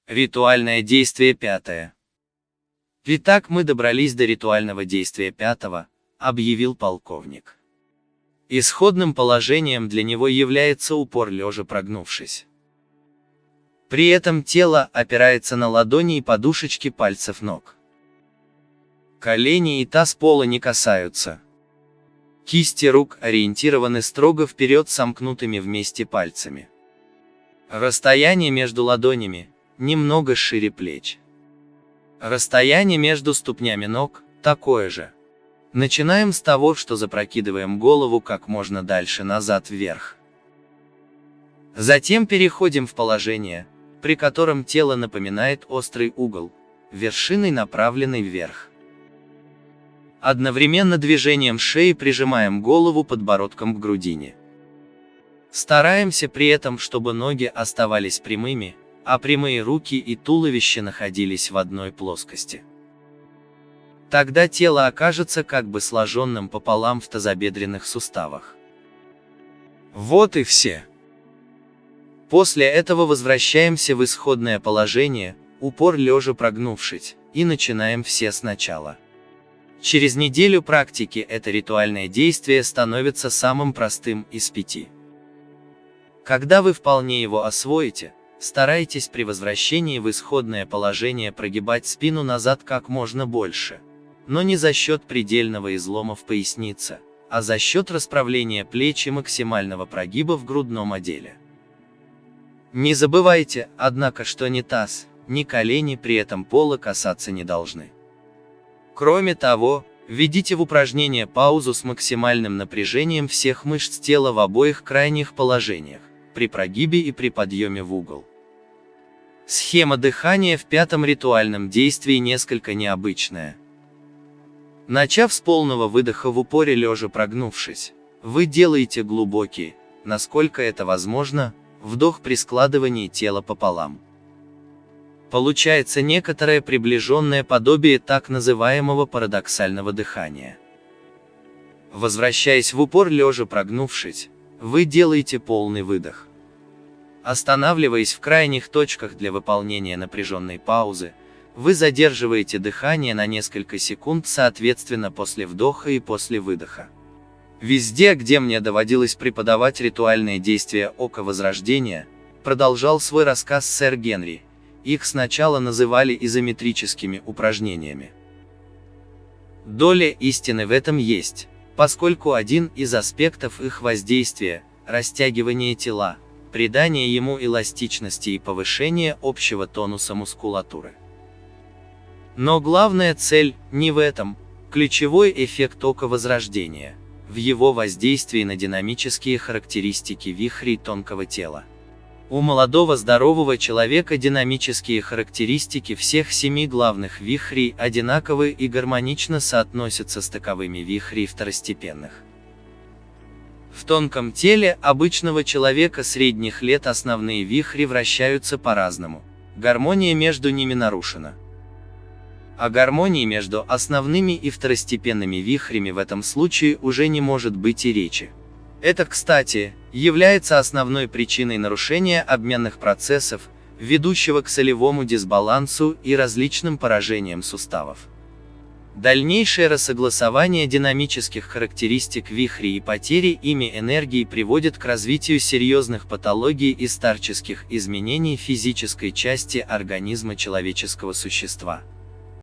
Ритуальное действие пятое. Итак, мы добрались до ритуального действия пятого, объявил полковник. Исходным положением для него является упор лежа прогнувшись. При этом тело опирается на ладони и подушечки пальцев ног. Колени и таз пола не касаются. Кисти рук ориентированы строго вперед сомкнутыми вместе пальцами. Расстояние между ладонями немного шире плеч. Расстояние между ступнями ног такое же. Начинаем с того, что запрокидываем голову как можно дальше назад вверх. Затем переходим в положение, при котором тело напоминает острый угол, вершиной направленной вверх. Одновременно движением шеи прижимаем голову подбородком к грудине. Стараемся при этом, чтобы ноги оставались прямыми, а прямые руки и туловище находились в одной плоскости. Тогда тело окажется как бы сложенным пополам в тазобедренных суставах. Вот и все. После этого возвращаемся в исходное положение, упор лежа прогнувшись, и начинаем все сначала. Через неделю практики это ритуальное действие становится самым простым из 5. Когда вы вполне его освоите, старайтесь при возвращении в исходное положение прогибать спину назад как можно больше, но не за счет предельного излома в пояснице, а за счет расправления плеч и максимального прогиба в грудном отделе. Не забывайте, однако, что ни таз, ни колени при этом пола касаться не должны. Кроме того, введите в упражнение паузу с максимальным напряжением всех мышц тела в обоих крайних положениях, при прогибе и при подъеме в угол. Схема дыхания в пятом ритуальном действии несколько необычная. Начав с полного выдоха в упоре лежа прогнувшись, вы делаете глубокий, насколько это возможно, вдох при складывании тела пополам. Получается некоторое приближенное подобие так называемого парадоксального дыхания. Возвращаясь в упор лежа прогнувшись, вы делаете полный выдох. Останавливаясь в крайних точках для выполнения напряженной паузы, вы задерживаете дыхание на несколько секунд соответственно после вдоха и после выдоха. Везде, где мне доводилось преподавать ритуальные действия Ока Возрождения, продолжал свой рассказ сэр Генри, их сначала называли изометрическими упражнениями. Доля истины в этом есть, поскольку один из аспектов их воздействия – растягивание тела, придание ему эластичности и повышение общего тонуса мускулатуры. Но главная цель не в этом, ключевой эффект Ока Возрождения – в его воздействии на динамические характеристики вихрей тонкого тела. У молодого здорового человека динамические характеристики всех 7 главных вихрей одинаковы и гармонично соотносятся с таковыми вихрей второстепенных. В тонком теле обычного человека средних лет основные вихри вращаются по-разному, гармония между ними нарушена. О гармонии между основными и второстепенными вихрями в этом случае уже не может быть и речи. Это, кстати, является основной причиной нарушения обменных процессов, ведущего к солевому дисбалансу и различным поражениям суставов. Дальнейшее рассогласование динамических характеристик вихрей и потери ими энергии приводит к развитию серьезных патологий и старческих изменений физической части организма человеческого существа.